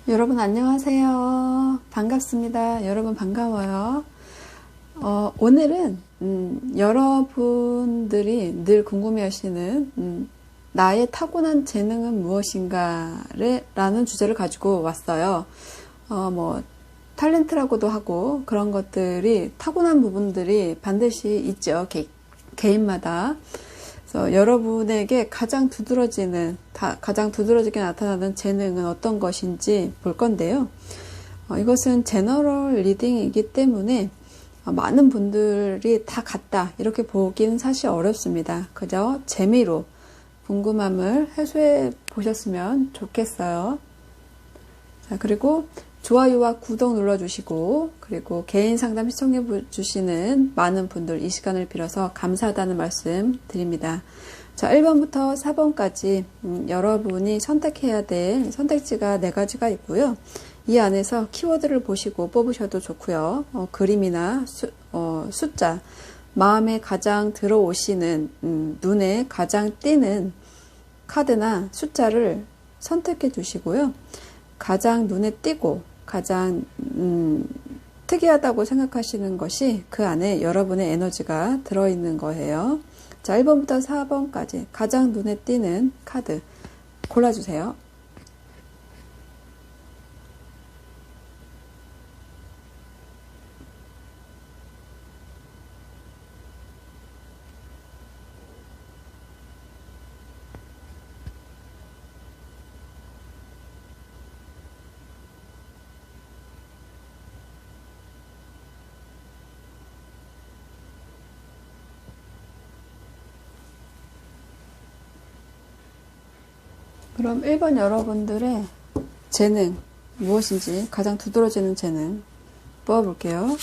여러분 안녕하세요. 반갑습니다. 여러분 반가워요. 오늘은 여러분들이 늘 궁금해하시는 나의 타고난 재능은 무엇인가 라는 주제를 가지고 왔어요. 탤런트라고도 하고 그런 것들이 타고난 부분들이 반드시 있죠. 개인마다. 그래서 여러분에게 가장 두드러지게 나타나는 재능은 어떤 것인지 볼 건데요. 이것은 제너럴 리딩이기 때문에 많은 분들이 다 같다 이렇게 보기는 사실 어렵습니다. 그저 재미로 궁금함을 해소해 보셨으면 좋겠어요. 자, 그리고 좋아요와 구독 눌러주시고, 그리고 개인 상담 시청해 주시는 많은 분들 이 시간을 빌어서 감사하다는 말씀 드립니다. 자, 1번부터 4번까지 여러분이 선택해야 될 선택지가 4가지가 있고요. 이 안에서 키워드를 보시고 뽑으셔도 좋고요. 그림이나 숫자, 마음에 가장 들어오시는, 눈에 가장 띄는 카드나 숫자를 선택해 주시고요. 가장 눈에 띄고 가장 특이하다고 생각하시는 것이 그 안에 여러분의 에너지가 들어있는 거예요. 자, 1번부터 4번까지 가장 눈에 띄는 카드 골라주세요. 그럼 1번 여러분들의 재능 무엇인지 가장 두드러지는 재능 뽑아볼게요.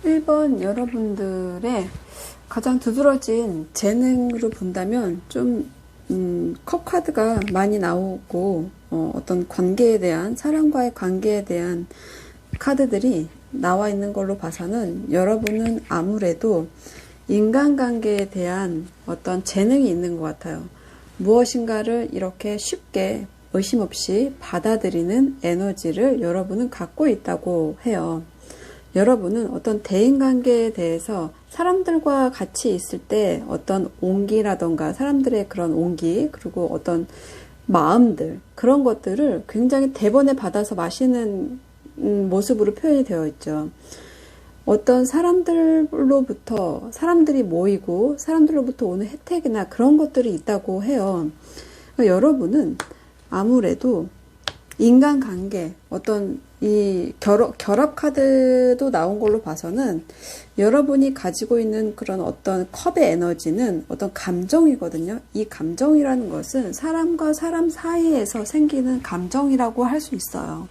일 번 여러분들의 가장 두드러진 재능으로 본다면 좀 컵 카드가 많이 나오고 어떤 관계에 대한 사람과의 관계에 대한 카드들이 나와 있는 걸로 봐서는 여러분은 아무래도 인간관계에 대한 어떤 재능이 있는 것 같아요. 무엇인가를 이렇게 쉽게 의심 없이 받아들이는 에너지를 여러분은 갖고 있다고 해요. 여러분은 어떤 대인관계에 대해서 사람들과 같이 있을 때 어떤 온기라던가 사람들의 그런 온기, 그리고 어떤 마음들, 그런 것들을 굉장히 대번에 받아서 마시는 모습으로 표현이 되어 있죠. 어떤 사람들로부터, 사람들이 모이고 사람들로부터 오는 혜택이나 그런 것들이 있다고 해요. 그러니까 여러분은 아무래도 인간관계, 어떤 이 결합 카드도 나온 걸로 봐서는 여러분이 가지고 있는 그런 어떤 컵의 에너지는 어떤 감정이거든요. 이 감정이라는 것은 사람과 사람 사이에서 생기는 감정이라고 할 수 있어요.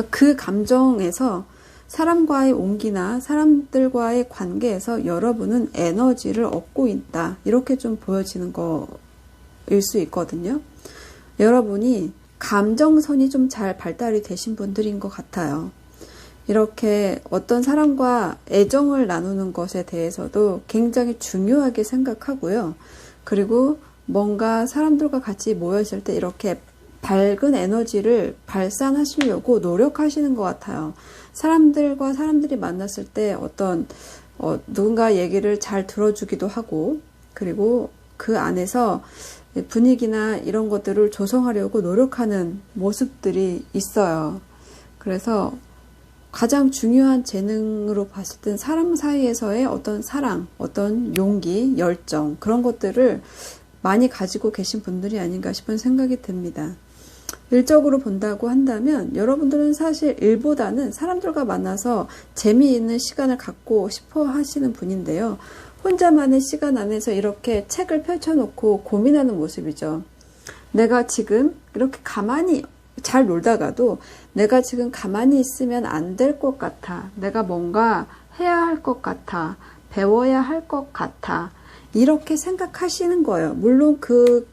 그 감정에서 사람과의 온기나 사람들과의 관계에서 여러분은 에너지를 얻고 있다. 이렇게 좀 보여지는 거일 수 있거든요. 여러분이 감정선이 좀 잘 발달이 되신 분들인 것 같아요. 이렇게 어떤 사람과 애정을 나누는 것에 대해서도 굉장히 중요하게 생각하고요. 그리고 뭔가 사람들과 같이 모여있을 때 이렇게 밝은 에너지를 발산하시려고 노력하시는 것 같아요. 사람들과 사람들이 만났을 때 어떤 누군가 얘기를 잘 들어주기도 하고, 그리고 그 안에서 분위기나 이런 것들을 조성하려고 노력하는 모습들이 있어요. 그래서 가장 중요한 재능으로 봤을 땐 사람 사이에서의 어떤 사랑, 어떤 용기, 열정, 그런 것들을 많이 가지고 계신 분들이 아닌가 싶은 생각이 듭니다. 일적으로 본다고 한다면 여러분들은 사실 일보다는 사람들과 만나서 재미있는 시간을 갖고 싶어 하시는 분인데요. 혼자만의 시간 안에서 이렇게 책을 펼쳐놓고 고민하는 모습이죠. 내가 지금 이렇게 가만히 잘 놀다가도 내가 지금 가만히 있으면 안 될 것 같아. 내가 뭔가 해야 할 것 같아. 배워야 할 것 같아. 이렇게 생각하시는 거예요. 물론 그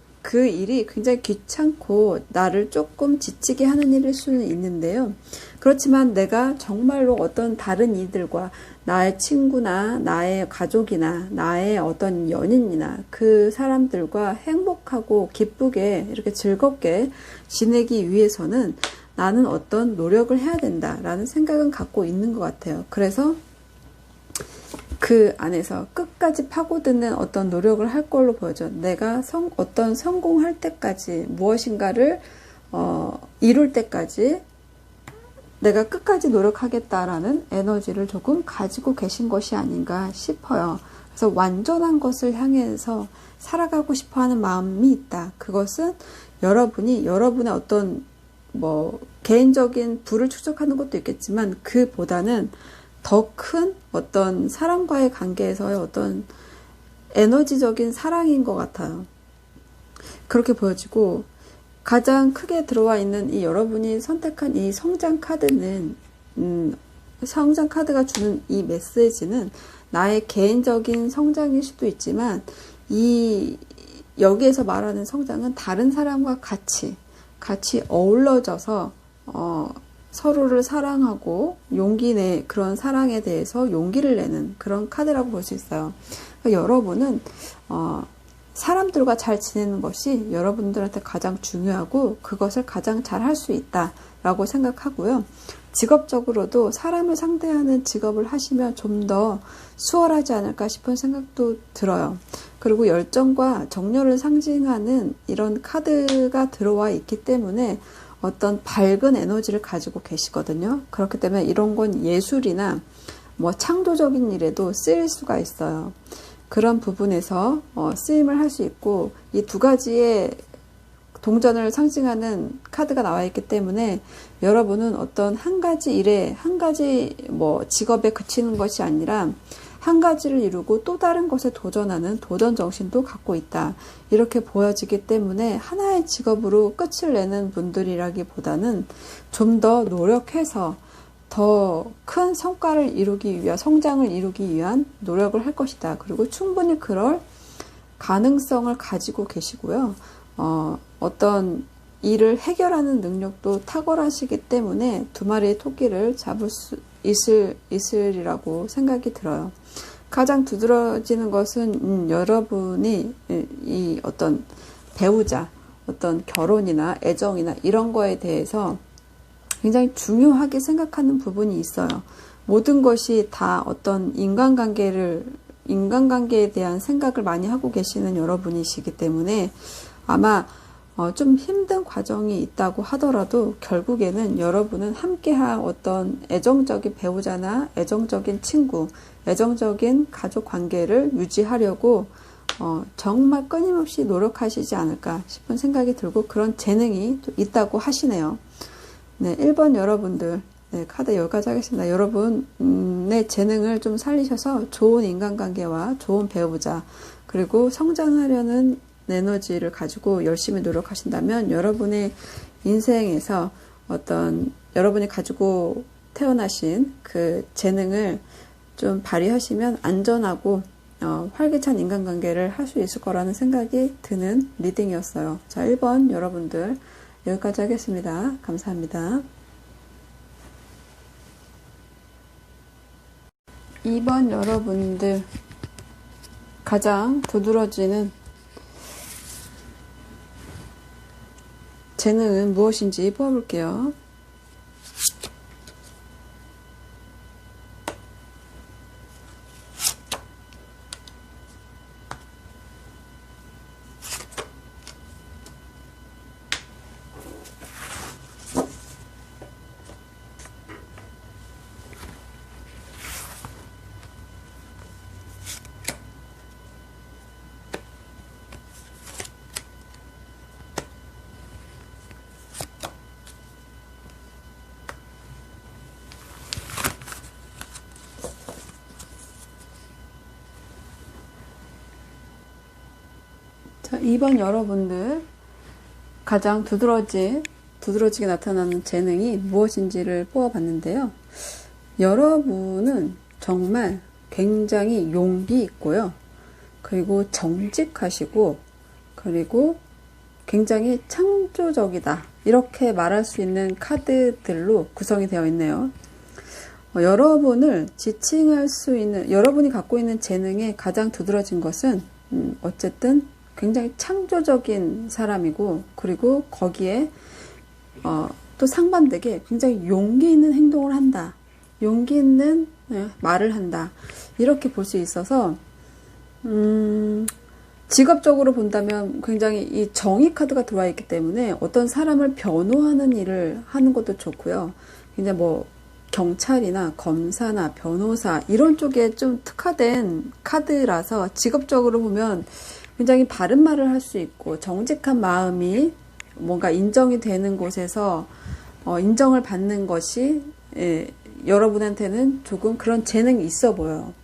일이 굉장히 귀찮고 나를 조금 지치게 하는 일일 수는 있는데요. 그렇지만 내가 정말로 어떤 다른 이들과 나의 친구나 나의 가족이나 나의 어떤 연인이나 그 사람들과 행복하고 기쁘게 이렇게 즐겁게 지내기 위해서는 나는 어떤 노력을 해야 된다라는 생각은 갖고 있는 것 같아요. 그래서 그 안에서 끝까지 파고드는 어떤 노력을 할 걸로 보여져. 내가 어떤 성공할 때까지 무엇인가를 이룰 때까지 내가 끝까지 노력하겠다라는 에너지를 조금 가지고 계신 것이 아닌가 싶어요. 그래서 완전한 것을 향해서 살아가고 싶어하는 마음이 있다. 그것은 여러분이 여러분의 어떤 개인적인 부를 축적하는 것도 있겠지만 그보다는 더 큰 어떤 사람과의 관계에서의 어떤 에너지적인 사랑인 것 같아요. 그렇게 보여지고 가장 크게 들어와 있는 이 여러분이 선택한 이 성장 카드는 성장 카드가 주는 이 메시지는 나의 개인적인 성장일 수도 있지만 여기에서 말하는 성장은 다른 사람과 같이 어우러져서 서로를 사랑하고 그런 사랑에 대해서 용기를 내는 그런 카드라고 볼 수 있어요. 그러니까 여러분은 사람들과 잘 지내는 것이 여러분들한테 가장 중요하고 그것을 가장 잘 할 수 있다라고 생각하고요. 직업적으로도 사람을 상대하는 직업을 하시면 좀 더 수월하지 않을까 싶은 생각도 들어요. 그리고 열정과 정열을 상징하는 이런 카드가 들어와 있기 때문에 어떤 밝은 에너지를 가지고 계시거든요. 그렇기 때문에 이런 건 예술이나 창조적인 일에도 쓰일 수가 있어요. 그런 부분에서 쓰임을 할 수 있고 이 두 가지의 동전을 상징하는 카드가 나와 있기 때문에 여러분은 어떤 한 가지 일에 한 가지 직업에 그치는 것이 아니라 한 가지를 이루고 또 다른 것에 도전하는 도전 정신도 갖고 있다. 이렇게 보여지기 때문에 하나의 직업으로 끝을 내는 분들이라기보다는 좀 더 노력해서 더 큰 성과를 이루기 위한, 성장을 이루기 위한 노력을 할 것이다. 그리고 충분히 그럴 가능성을 가지고 계시고요. 어떤 일을 해결하는 능력도 탁월하시기 때문에 두 마리의 토끼를 잡을 수 있으리라고 생각이 들어요. 가장 두드러지는 것은 여러분이 이 어떤 배우자, 어떤 결혼이나 애정이나 이런 거에 대해서 굉장히 중요하게 생각하는 부분이 있어요. 모든 것이 다 어떤 인간관계에 대한 생각을 많이 하고 계시는 여러분이시기 때문에 아마 좀 힘든 과정이 있다고 하더라도 결국에는 여러분은 함께할 어떤 애정적인 배우자나 애정적인 친구, 애정적인 가족 관계를 유지하려고 정말 끊임없이 노력하시지 않을까 싶은 생각이 들고 그런 재능이 있다고 하시네요. 네, 1번 여러분들 카드 여기까지 하겠습니다. 여러분의 재능을 좀 살리셔서 좋은 인간관계와 좋은 배우자 그리고 성장하려는 에너지를 가지고 열심히 노력하신다면 여러분의 인생에서 어떤 여러분이 가지고 태어나신 그 재능을 좀 발휘하시면 안전하고 활기찬 인간관계를 할 수 있을 거라는 생각이 드는 리딩이었어요. 자, 1번 여러분들 여기까지 하겠습니다. 감사합니다. 2번 여러분들 가장 두드러지는 재능은 무엇인지 뽑아볼게요. 2번 여러분들 가장 두드러지게 나타나는 재능이 무엇인지를 뽑아봤는데요. 여러분은 정말 굉장히 용기 있고요. 그리고 정직하시고, 그리고 굉장히 창조적이다. 이렇게 말할 수 있는 카드들로 구성이 되어 있네요. 여러분을 지칭할 수 있는, 여러분이 갖고 있는 재능에 가장 두드러진 것은 어쨌든 굉장히 창조적인 사람이고, 그리고 거기에 또 상반되게 굉장히 용기 있는 행동을 한다. 용기 있는 말을 한다. 이렇게 볼 수 있어서 직업적으로 본다면 굉장히 이 정의 카드가 들어와 있기 때문에 어떤 사람을 변호하는 일을 하는 것도 좋고요. 굉장히 뭐 경찰이나 검사나 변호사 이런 쪽에 좀 특화된 카드라서 직업적으로 보면 굉장히 바른 말을 할 수 있고 정직한 마음이 뭔가 인정이 되는 곳에서 인정을 받는 것이 여러분한테는 조금 그런 재능이 있어 보여요.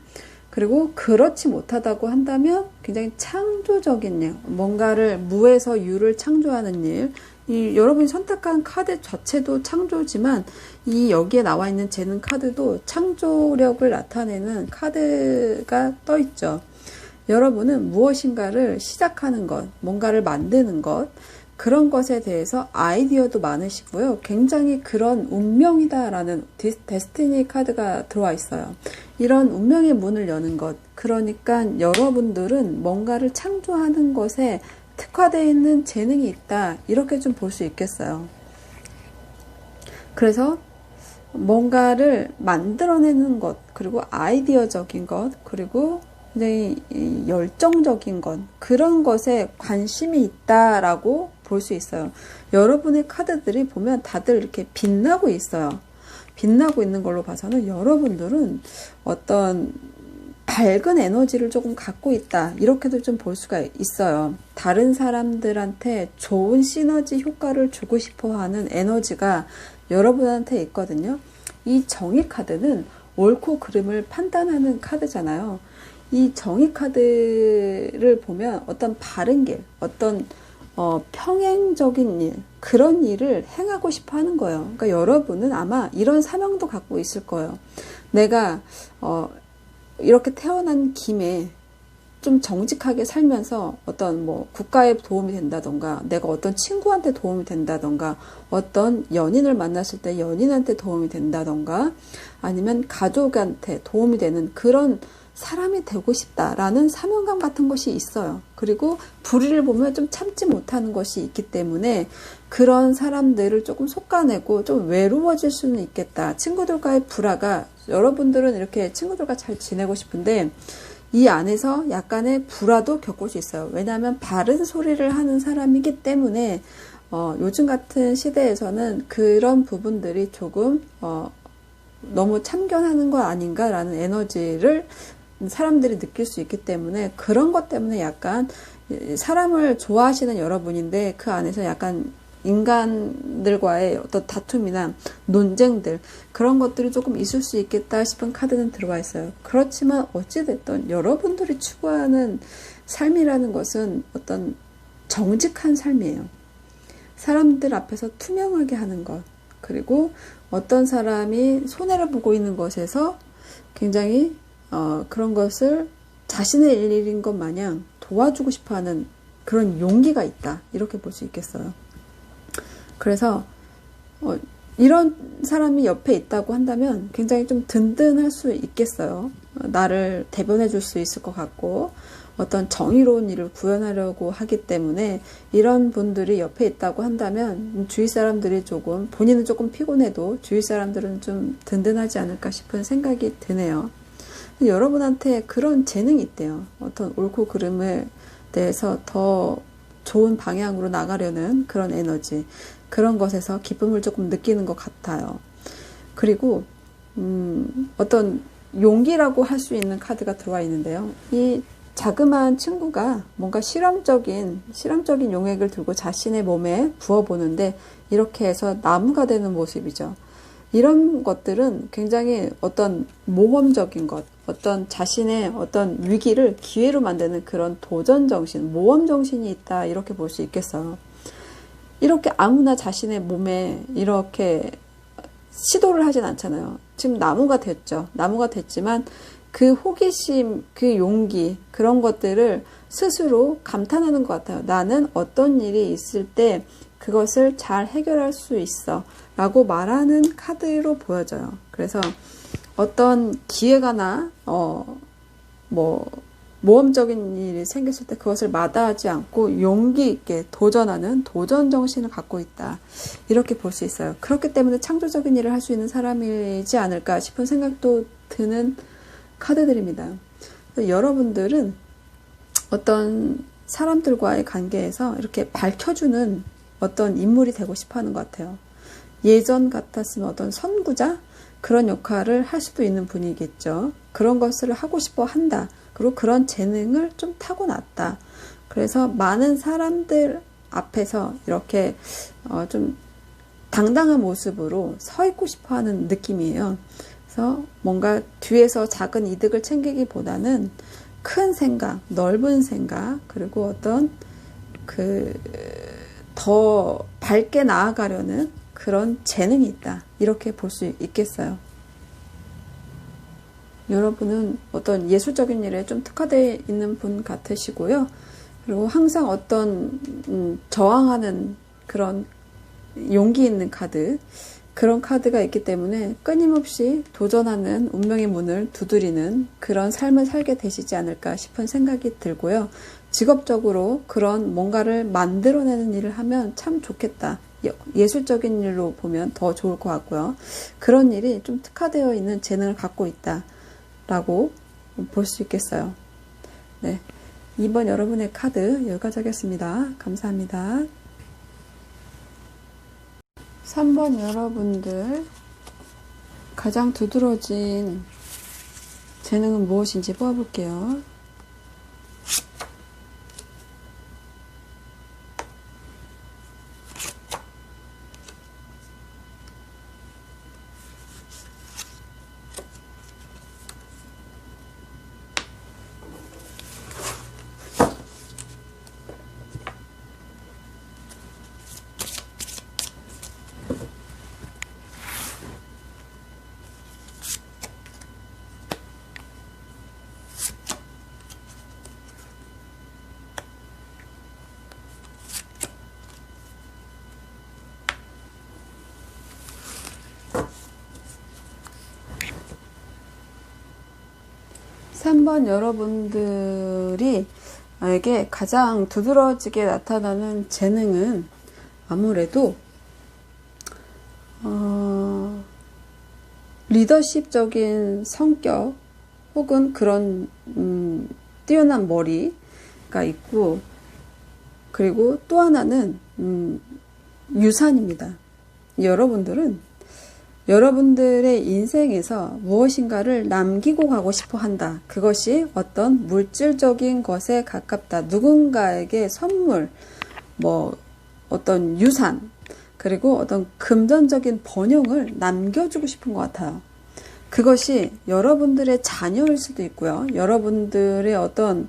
그리고 그렇지 못하다고 한다면 굉장히 창조적인 일, 뭔가를 무에서 유를 창조하는 일, 여러분이 선택한 카드 자체도 창조지만 이 여기에 나와 있는 재능 카드도 창조력을 나타내는 카드가 떠 있죠. 여러분은 무엇인가를 시작하는 것, 뭔가를 만드는 것, 그런 것에 대해서 아이디어도 많으시고요. 굉장히 그런 운명이다라는 데스티니 카드가 들어와 있어요. 이런 운명의 문을 여는 것. 그러니까 여러분들은 뭔가를 창조하는 것에 특화되어 있는 재능이 있다. 이렇게 좀 볼 수 있겠어요. 그래서 뭔가를 만들어내는 것, 그리고 아이디어적인 것, 그리고 굉장히 열정적인 것, 그런 것에 관심이 있다라고 볼 수 있어요. 여러분의 카드들이 보면 다들 이렇게 빛나고 있어요. 빛나고 있는 걸로 봐서는 여러분들은 어떤 밝은 에너지를 조금 갖고 있다. 이렇게도 좀 볼 수가 있어요. 다른 사람들한테 좋은 시너지 효과를 주고 싶어 하는 에너지가 여러분한테 있거든요. 이 정의 카드는 옳고 그름을 판단하는 카드잖아요. 이 정의 카드를 보면 어떤 바른 길, 어떤 평행적인 일, 그런 일을 행하고 싶어 하는 거예요. 그러니까 여러분은 아마 이런 사명도 갖고 있을 거예요. 내가 이렇게 태어난 김에 좀 정직하게 살면서 어떤 뭐 국가에 도움이 된다던가, 내가 어떤 친구한테 도움이 된다던가, 어떤 연인을 만났을 때 연인한테 도움이 된다던가, 아니면 가족한테 도움이 되는 그런 사람이 되고 싶다라는 사명감 같은 것이 있어요. 그리고 불의를 보면 좀 참지 못하는 것이 있기 때문에 그런 사람들을 조금 솎아내고 좀 외로워질 수는 있겠다. 친구들과의 불화가, 여러분들은 이렇게 친구들과 잘 지내고 싶은데 이 안에서 약간의 불화도 겪을 수 있어요. 왜냐하면 바른 소리를 하는 사람이기 때문에 요즘 같은 시대에서는 그런 부분들이 조금 너무 참견하는 거 아닌가라는 에너지를 사람들이 느낄 수 있기 때문에 그런 것 때문에 약간 사람을 좋아하시는 여러분인데 그 안에서 약간 인간들과의 어떤 다툼이나 논쟁들, 그런 것들이 조금 있을 수 있겠다 싶은 카드는 들어와 있어요. 그렇지만 어찌됐든 여러분들이 추구하는 삶이라는 것은 어떤 정직한 삶이에요. 사람들 앞에서 투명하게 하는 것, 그리고 어떤 사람이 손해를 보고 있는 것에서 굉장히 그런 것을 자신의 일인 것 마냥 도와주고 싶어하는 그런 용기가 있다. 이렇게 볼 수 있겠어요. 그래서 이런 사람이 옆에 있다고 한다면 굉장히 좀 든든할 수 있겠어요. 나를 대변해 줄 수 있을 것 같고 어떤 정의로운 일을 구현하려고 하기 때문에 이런 분들이 옆에 있다고 한다면 주위 사람들이 조금, 본인은 조금 피곤해도 주위 사람들은 좀 든든하지 않을까 싶은 생각이 드네요. 여러분한테 그런 재능이 있대요. 어떤 옳고 그름에 대해서 더 좋은 방향으로 나가려는 그런 에너지, 그런 것에서 기쁨을 조금 느끼는 것 같아요. 그리고 어떤 용기라고 할 수 있는 카드가 들어와 있는데요. 이 자그마한 친구가 뭔가 실험적인 용액을 들고 자신의 몸에 부어보는데 이렇게 해서 나무가 되는 모습이죠. 이런 것들은 굉장히 어떤 모험적인 것, 어떤 자신의 어떤 위기를 기회로 만드는 그런 도전 정신, 모험 정신이 있다, 이렇게 볼 수 있겠어요. 이렇게 아무나 자신의 몸에 이렇게 시도를 하진 않잖아요. 지금 나무가 됐죠. 나무가 됐지만 그 호기심, 그 용기, 그런 것들을 스스로 감탄하는 것 같아요. 나는 어떤 일이 있을 때 그것을 잘 해결할 수 있어 라고 말하는 카드로 보여져요. 그래서 어떤 기회가나 모험적인 일이 생겼을 때 그것을 마다하지 않고 용기 있게 도전하는 도전 정신을 갖고 있다, 이렇게 볼 수 있어요. 그렇기 때문에 창조적인 일을 할 수 있는 사람이지 않을까 싶은 생각도 드는 카드들입니다. 여러분들은 어떤 사람들과의 관계에서 이렇게 밝혀주는 어떤 인물이 되고 싶어 하는 것 같아요. 예전 같았으면 어떤 선구자, 그런 역할을 할 수도 있는 분이겠죠. 그런 것을 하고 싶어 한다. 그리고 그런 재능을 좀 타고났다. 그래서 많은 사람들 앞에서 이렇게 좀 당당한 모습으로 서 있고 싶어 하는 느낌이에요. 그래서 뭔가 뒤에서 작은 이득을 챙기기보다는 큰 생각, 넓은 생각, 그리고 어떤 더 밝게 나아가려는 그런 재능이 있다, 이렇게 볼 수 있겠어요. 여러분은 어떤 예술적인 일에 좀 특화되어 있는 분 같으시고요. 그리고 항상 어떤 저항하는 그런 용기 있는 카드, 그런 카드가 있기 때문에 끊임없이 도전하는 운명의 문을 두드리는 그런 삶을 살게 되시지 않을까 싶은 생각이 들고요. 직업적으로 그런 뭔가를 만들어내는 일을 하면 참 좋겠다. 예술적인 일로 보면 더 좋을 것 같고요. 그런 일이 좀 특화되어 있는 재능을 갖고 있다 라고 볼 수 있겠어요. 네, 이번 여러분의 카드 여기까지 하겠습니다. 감사합니다. 3번 여러분들, 가장 두드러진 재능은 무엇인지 뽑아볼게요. 3번 여러분들이 에게 가장 두드러지게 나타나는 재능은 아무래도 리더십적인 성격 혹은 그런 뛰어난 머리가 있고, 그리고 또 하나는 유산입니다. 여러분들은 여러분들의 인생에서 무엇인가를 남기고 가고 싶어 한다. 그것이 어떤 물질적인 것에 가깝다. 누군가에게 선물, 어떤 유산, 그리고 어떤 금전적인 번영을 남겨주고 싶은 것 같아요. 그것이 여러분들의 자녀일 수도 있고요. 여러분들의 어떤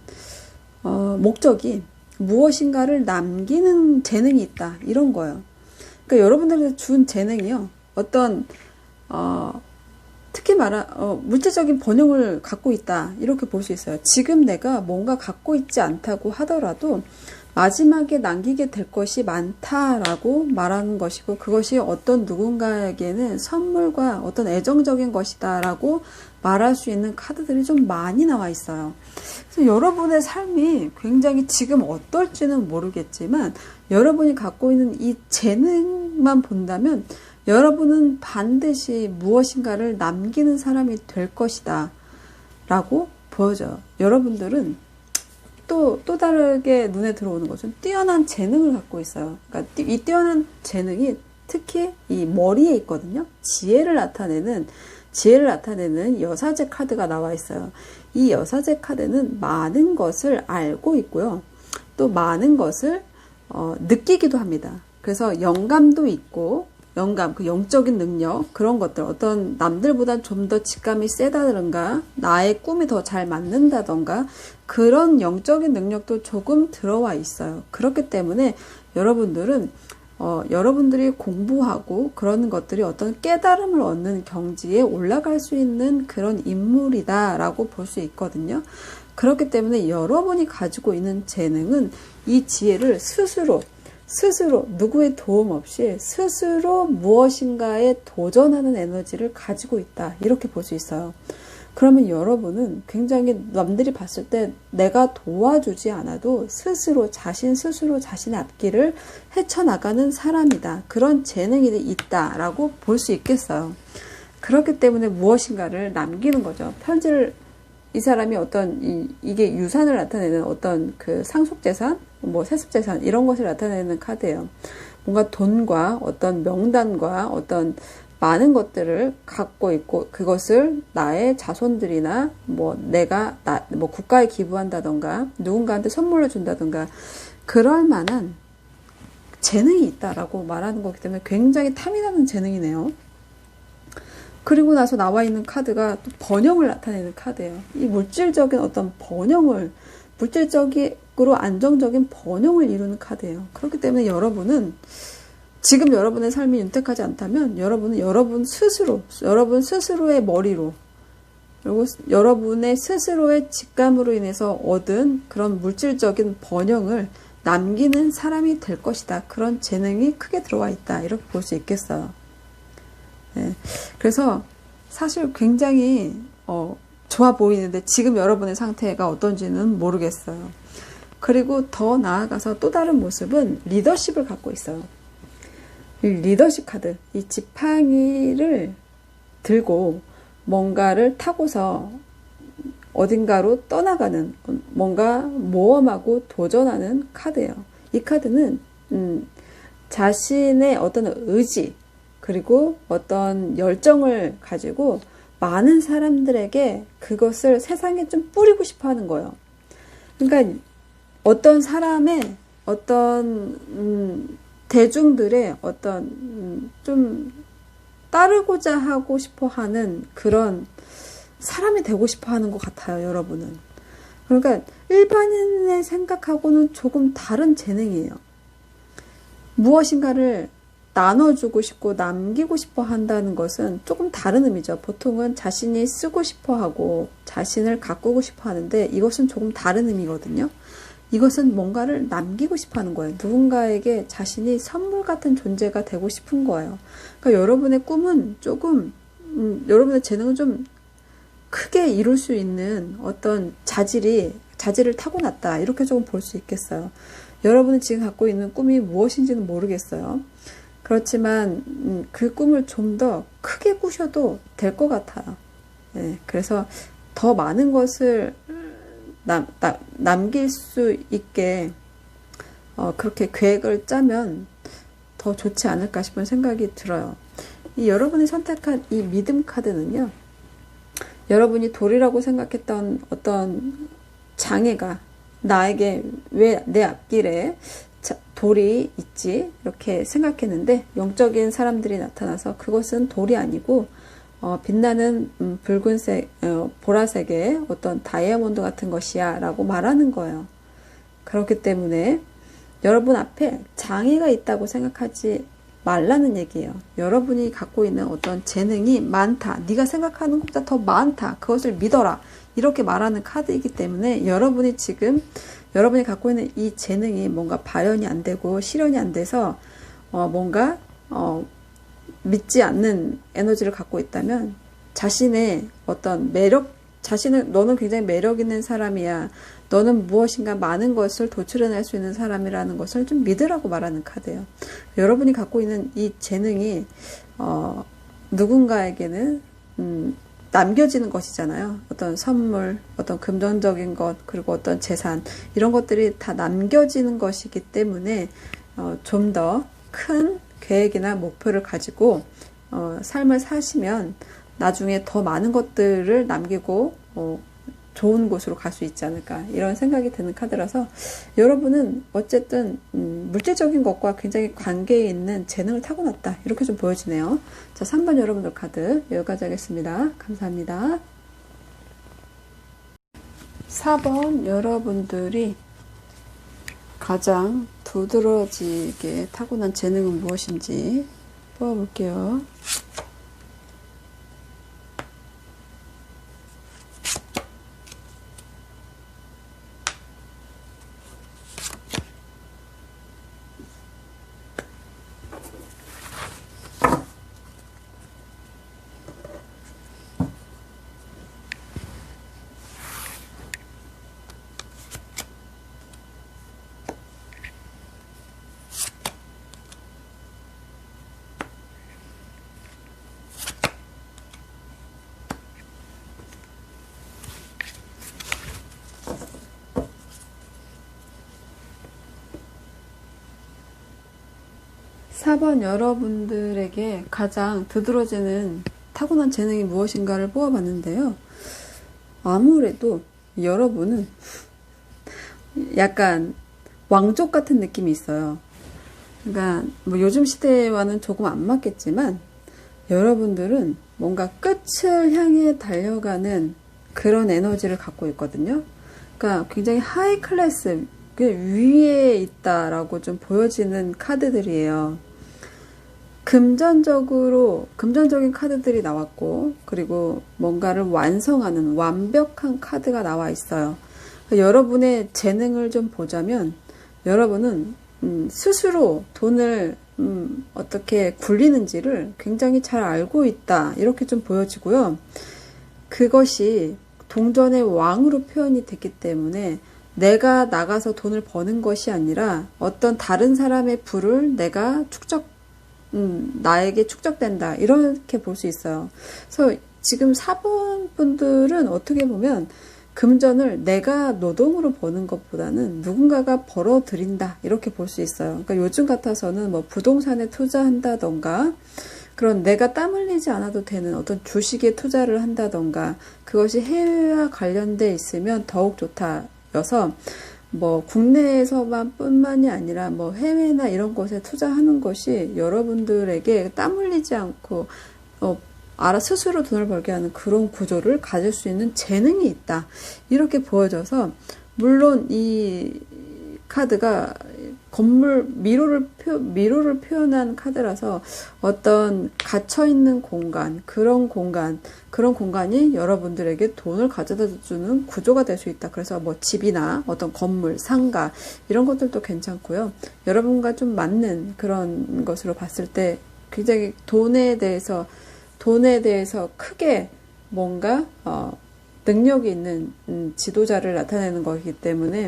목적이 무엇인가를 남기는 재능이 있다, 이런 거예요. 그러니까 여러분들한테 준 재능이요, 어떤 특히 물질적인 번영을 갖고 있다, 이렇게 볼 수 있어요. 지금 내가 뭔가 갖고 있지 않다고 하더라도 마지막에 남기게 될 것이 많다라고 말하는 것이고, 그것이 어떤 누군가에게는 선물과 어떤 애정적인 것이다 라고 말할 수 있는 카드들이 좀 많이 나와 있어요. 그래서 여러분의 삶이 굉장히 지금 어떨지는 모르겠지만 여러분이 갖고 있는 이 재능만 본다면 여러분은 반드시 무엇인가를 남기는 사람이 될 것이다 라고 보여져요. 여러분들은 또 다르게 눈에 들어오는 것은 뛰어난 재능을 갖고 있어요. 그러니까 이 뛰어난 재능이 특히 이 머리에 있거든요. 지혜를 나타내는 여사제 카드가 나와 있어요. 이 여사제 카드는 많은 것을 알고 있고요. 또 많은 것을 느끼기도 합니다. 그래서 영감도 있고 영감, 그 영적인 능력, 그런 것들, 어떤 남들보다 좀 더 직감이 세다든가, 나의 꿈이 더 잘 맞는다던가, 그런 영적인 능력도 조금 들어와 있어요. 그렇기 때문에 여러분들은, 여러분들이 공부하고 그런 것들이 어떤 깨달음을 얻는 경지에 올라갈 수 있는 그런 인물이다라고 볼 수 있거든요. 그렇기 때문에 여러분이 가지고 있는 재능은 이 지혜를 스스로 누구의 도움 없이 스스로 무엇인가에 도전하는 에너지를 가지고 있다. 이렇게 볼 수 있어요. 그러면 여러분은 굉장히 남들이 봤을 때 내가 도와주지 않아도 자신 스스로 자신의 앞길을 헤쳐나가는 사람이다. 그런 재능이 있다라고 볼 수 있겠어요. 그렇기 때문에 무엇인가를 남기는 거죠. 편지를 이 사람이 어떤 이게 유산을 나타내는 어떤 그 상속재산, 뭐 세습재산 이런 것을 나타내는 카드예요. 뭔가 돈과 어떤 명단과 어떤 많은 것들을 갖고 있고 그것을 나의 자손들이나 뭐 뭐 국가에 기부한다던가 누군가한테 선물을 준다던가 그럴 만한 재능이 있다라고 말하는 거기 때문에 굉장히 탐이 나는 재능이네요. 그리고 나서 나와 있는 카드가 또 번영을 나타내는 카드예요. 이 물질적인 어떤 번영을, 물질적으로 안정적인 번영을 이루는 카드예요. 그렇기 때문에 여러분은 지금 여러분의 삶이 윤택하지 않다면 여러분은 여러분 스스로의 머리로 그리고 여러분의 스스로의 직감으로 인해서 얻은 그런 물질적인 번영을 남기는 사람이 될 것이다. 그런 재능이 크게 들어와 있다. 이렇게 볼 수 있겠어요. 네. 그래서 사실 굉장히 좋아 보이는데 지금 여러분의 상태가 어떤지는 모르겠어요. 그리고 더 나아가서 또 다른 모습은 리더십을 갖고 있어요. 이 리더십 카드, 이 지팡이를 들고 뭔가를 타고서 어딘가로 떠나가는 뭔가 모험하고 도전하는 카드예요. 이 카드는 자신의 어떤 의지 그리고 어떤 열정을 가지고 많은 사람들에게 그것을 세상에 좀 뿌리고 싶어 하는 거예요. 그러니까 어떤 사람의 어떤 대중들의 어떤 좀 따르고자 하고 싶어 하는 그런 사람이 되고 싶어 하는 것 같아요, 여러분은. 그러니까 일반인의 생각하고는 조금 다른 재능이에요. 무엇인가를 나눠주고 싶고 남기고 싶어 한다는 것은 조금 다른 의미죠. 보통은 자신이 쓰고 싶어 하고 자신을 가꾸고 싶어 하는데 이것은 조금 다른 의미거든요. 이것은 뭔가를 남기고 싶어 하는 거예요. 누군가에게 자신이 선물 같은 존재가 되고 싶은 거예요. 그러니까 여러분의 꿈은 조금, 여러분의 재능은 좀 크게 이룰 수 있는 어떤 자질을 타고났다. 이렇게 조금 볼 수 있겠어요. 여러분은 지금 갖고 있는 꿈이 무엇인지는 모르겠어요. 그렇지만 그 꿈을 좀 더 크게 꾸셔도 될 것 같아요. 네, 그래서 더 많은 것을 남길 수 있게 그렇게 계획을 짜면 더 좋지 않을까 싶은 생각이 들어요. 여러분이 선택한 이 믿음 카드는요. 여러분이 돌이라고 생각했던 어떤 장애가 나에게 왜 내 앞길에 돌이 있지 이렇게 생각했는데 영적인 사람들이 나타나서 그것은 돌이 아니고 빛나는 붉은색 보라색의 어떤 다이아몬드 같은 것이야 라고 말하는 거예요. 그렇기 때문에 여러분 앞에 장애가 있다고 생각하지 말라는 얘기예요. 여러분이 갖고 있는 어떤 재능이 많다. 네가 생각하는 것보다 더 많다. 그것을 믿어라. 이렇게 말하는 카드이기 때문에 여러분이 갖고 있는 이 재능이 뭔가 발현이 안 되고 실현이 안 돼서 뭔가 믿지 않는 에너지를 갖고 있다면 자신의 어떤 너는 굉장히 매력 있는 사람이야. 너는 무엇인가 많은 것을 도출해낼 수 있는 사람이라는 것을 좀 믿으라고 말하는 카드예요. 여러분이 갖고 있는 이 재능이 누군가에게는 남겨지는 것이잖아요. 어떤 선물, 어떤 금전적인 것, 그리고 어떤 재산 이런 것들이 다 남겨지는 것이기 때문에 좀 더 큰 계획이나 목표를 가지고 삶을 사시면 나중에 더 많은 것들을 남기고 좋은 곳으로 갈 수 있지 않을까 이런 생각이 드는 카드라서 여러분은 어쨌든 물질적인 것과 굉장히 관계에 있는 재능을 타고났다 이렇게 좀 보여지네요. 자, 3번 여러분들 카드 여기까지 하겠습니다. 감사합니다. 4번 여러분들이 가장 두드러지게 타고난 재능은 무엇인지 뽑아볼게요. 4번 여러분들에게 가장 두드러지는 타고난 재능이 무엇인가를 뽑아봤는데요. 아무래도 여러분은 약간 왕족 같은 느낌이 있어요. 그러니까 뭐 요즘 시대와는 조금 안 맞겠지만 여러분들은 뭔가 끝을 향해 달려가는 그런 에너지를 갖고 있거든요. 그러니까 굉장히 하이 클래스, 위에 있다라고 좀 보여지는 카드들이에요. 금전적인 카드들이 나왔고, 그리고 뭔가를 완성하는 완벽한 카드가 나와 있어요. 그러니까 여러분의 재능을 좀 보자면, 여러분은 스스로 돈을 어떻게 굴리는지를 굉장히 잘 알고 있다. 이렇게 좀 보여지고요. 그것이 동전의 왕으로 표현이 됐기 때문에 내가 나가서 돈을 버는 것이 아니라 어떤 다른 사람의 부를 내가 나에게 축적된다. 이렇게 볼 수 있어요. 그래서 지금 4번 분들은 어떻게 보면 금전을 내가 노동으로 버는 것보다는 누군가가 벌어들인다. 이렇게 볼 수 있어요. 그러니까 요즘 같아서는 뭐 부동산에 투자한다던가 그런 내가 땀 흘리지 않아도 되는 어떤 주식에 투자를 한다던가 그것이 해외와 관련돼 있으면 더욱 좋다. 여서 뭐 국내에서만 뿐만이 아니라 뭐 해외나 이런 곳에 투자하는 것이 여러분들에게 땀 흘리지 않고 알아 스스로 돈을 벌게 하는 그런 구조를 가질 수 있는 재능이 있다. 이렇게 보여져서 물론 이 카드가 미로를 표현한 카드라서 어떤 갇혀있는 공간, 그런 공간이 여러분들에게 돈을 가져다 주는 구조가 될 수 있다. 그래서 뭐 집이나 어떤 건물, 상가, 이런 것들도 괜찮고요. 여러분과 좀 맞는 그런 것으로 봤을 때 굉장히 돈에 대해서 크게 뭔가, 능력이 있는 지도자를 나타내는 것이기 때문에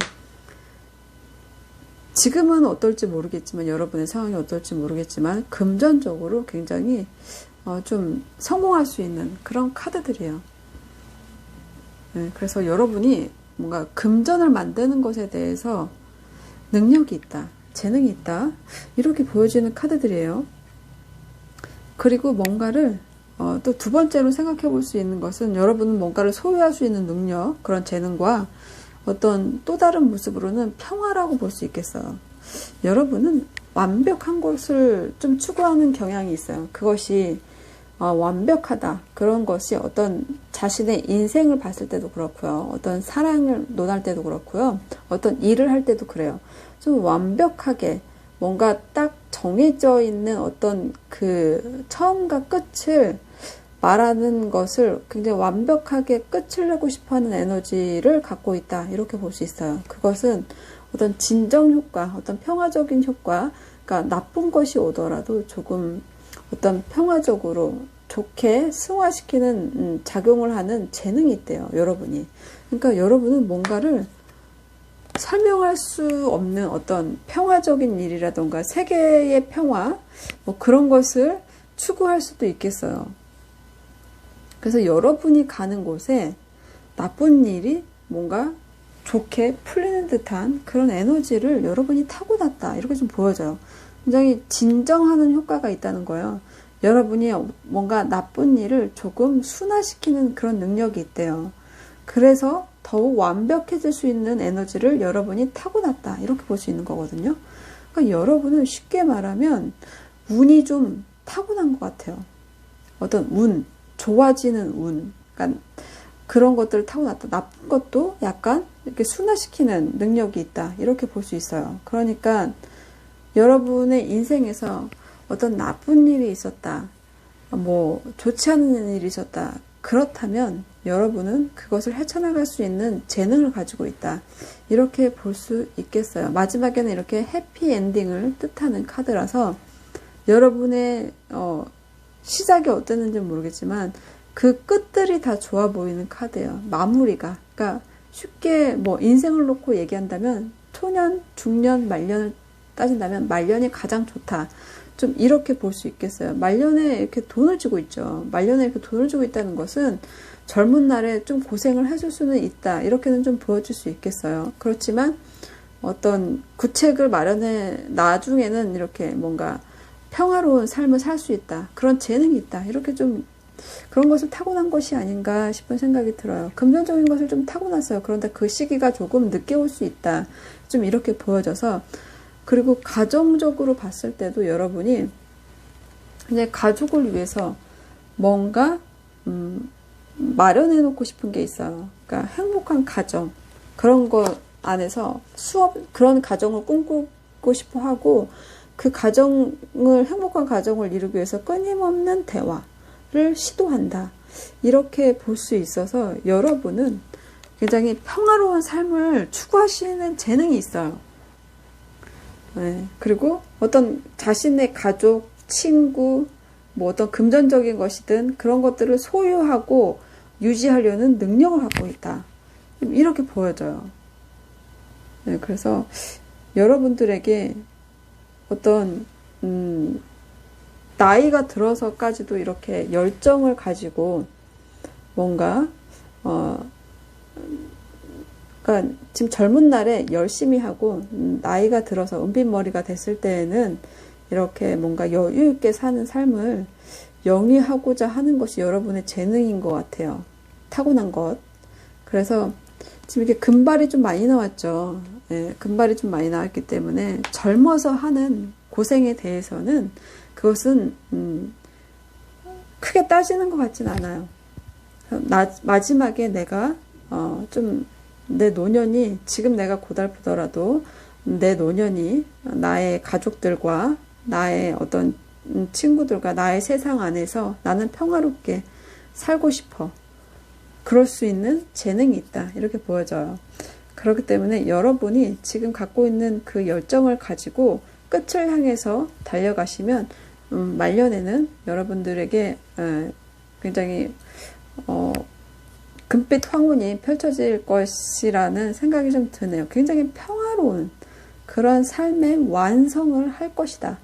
지금은 어떨지 모르겠지만 여러분의 상황이 어떨지 모르겠지만 금전적으로 굉장히 좀 성공할 수 있는 그런 카드들이에요. 네, 그래서 여러분이 뭔가 금전을 만드는 것에 대해서 능력이 있다, 재능이 있다 이렇게 보여지는 카드들이에요. 그리고 뭔가를 또 두 번째로 생각해 볼 수 있는 것은 여러분은 뭔가를 소유할 수 있는 능력, 그런 재능과 어떤 또 다른 모습으로는 평화라고 볼 수 있겠어요. 여러분은 완벽한 것을 좀 추구하는 경향이 있어요. 그것이 완벽하다. 그런 것이 어떤 자신의 인생을 봤을 때도 그렇고요. 어떤 사랑을 논할 때도 그렇고요. 어떤 일을 할 때도 그래요. 좀 완벽하게 뭔가 딱 정해져 있는 어떤 그 처음과 끝을 말하는 것을 굉장히 완벽하게 끝을 내고 싶어하는 에너지를 갖고 있다. 이렇게 볼 수 있어요. 그것은 어떤 진정 효과, 어떤 평화적인 효과, 그러니까 나쁜 것이 오더라도 조금 어떤 평화적으로 좋게 승화시키는 작용을 하는 재능이 있대요. 여러분이. 그러니까 여러분은 뭔가를 설명할 수 없는 어떤 평화적인 일이라던가 세계의 평화, 뭐 그런 것을 추구할 수도 있겠어요. 그래서 여러분이 가는 곳에 나쁜 일이 뭔가 좋게 풀리는 듯한 그런 에너지를 여러분이 타고났다. 이렇게 좀 보여져요. 굉장히 진정하는 효과가 있다는 거예요. 여러분이 뭔가 나쁜 일을 조금 순화시키는 그런 능력이 있대요. 그래서 더욱 완벽해질 수 있는 에너지를 여러분이 타고났다. 이렇게 볼 수 있는 거거든요. 그러니까 여러분은 쉽게 말하면 운이 좀 타고난 것 같아요. 어떤 운, 좋아지는 운, 그러니까 그런 것들을 타고났다. 나쁜 것도 약간 이렇게 순화시키는 능력이 있다. 이렇게 볼 수 있어요. 그러니까 여러분의 인생에서 어떤 나쁜 일이 있었다. 뭐 좋지 않은 일이 있었다. 그렇다면 여러분은 그것을 헤쳐나갈 수 있는 재능을 가지고 있다. 이렇게 볼 수 있겠어요. 마지막에는 이렇게 해피엔딩을 뜻하는 카드라서 여러분의 시작이 어땠는지 모르겠지만 그 끝들이 다 좋아 보이는 카드예요. 마무리가. 그러니까 쉽게 뭐 인생을 놓고 얘기한다면 초년, 중년, 말년을 따진다면 말년이 가장 좋다. 좀 이렇게 볼 수 있겠어요. 말년에 이렇게 돈을 주고 있죠. 말년에 이렇게 돈을 주고 있다는 것은 젊은 날에 좀 고생을 해줄 수는 있다. 이렇게는 좀 보여줄 수 있겠어요. 그렇지만 어떤 구책을 마련해 나중에는 이렇게 뭔가 평화로운 삶을 살 수 있다. 그런 재능이 있다. 이렇게 좀 그런 것을 타고난 것이 아닌가 싶은 생각이 들어요. 금전적인 것을 좀 타고났어요. 그런데 그 시기가 조금 늦게 올 수 있다. 좀 이렇게 보여져서 그리고 가정적으로 봤을 때도 여러분이 이제 가족을 위해서 뭔가 마련해 놓고 싶은 게 있어요. 그러니까 행복한 가정 그런 것 안에서 그런 가정을 꿈꾸고 싶어 하고 그 가정을 행복한 가정을 이루기 위해서 끊임없는 대화를 시도한다. 이렇게 볼 수 있어서 여러분은 굉장히 평화로운 삶을 추구하시는 재능이 있어요. 네. 그리고 어떤 자신의 가족, 친구, 뭐 어떤 금전적인 것이든 그런 것들을 소유하고 유지하려는 능력을 갖고 있다. 이렇게 보여져요. 네. 그래서 여러분들에게 어떤 나이가 들어서까지도 이렇게 열정을 가지고 뭔가 그러니까 지금 젊은 날에 열심히 하고 나이가 들어서 은빛머리가 됐을 때에는 이렇게 뭔가 여유 있게 사는 삶을 영위하고자 하는 것이 여러분의 재능인 것 같아요. 타고난 것. 그래서 지금 이렇게 금발이 좀 많이 나왔죠. 예, 금발이 좀 많이 나왔기 때문에 젊어서 하는 고생에 대해서는 그것은 크게 따지는 것 같진 않아요. 마지막에 내가 좀 내 노년이 지금 내가 고달프더라도 내 노년이 나의 가족들과 나의 어떤 친구들과 나의 세상 안에서 나는 평화롭게 살고 싶어. 그럴 수 있는 재능이 있다. 이렇게 보여져요. 그렇기 때문에 여러분이 지금 갖고 있는 그 열정을 가지고 끝을 향해서 달려가시면 말년에는 여러분들에게 굉장히 금빛 황혼이 펼쳐질 것이라는 생각이 좀 드네요. 굉장히 평화로운 그런 삶의 완성을 할 것이다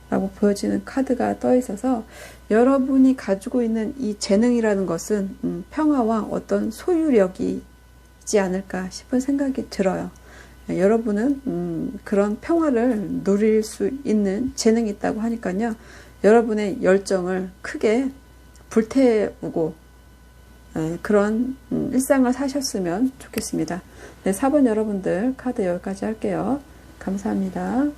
라고 보여지는 카드가 떠 있어서 여러분이 가지고 있는 이 재능이라는 것은 평화와 어떤 소유력이지 않을까 싶은 생각이 들어요. 여러분은 그런 평화를 누릴 수 있는 재능이 있다고 하니까요. 여러분의 열정을 크게 불태우고 그런 일상을 사셨으면 좋겠습니다. 네, 4번 여러분들 카드 여기까지 할게요. 감사합니다.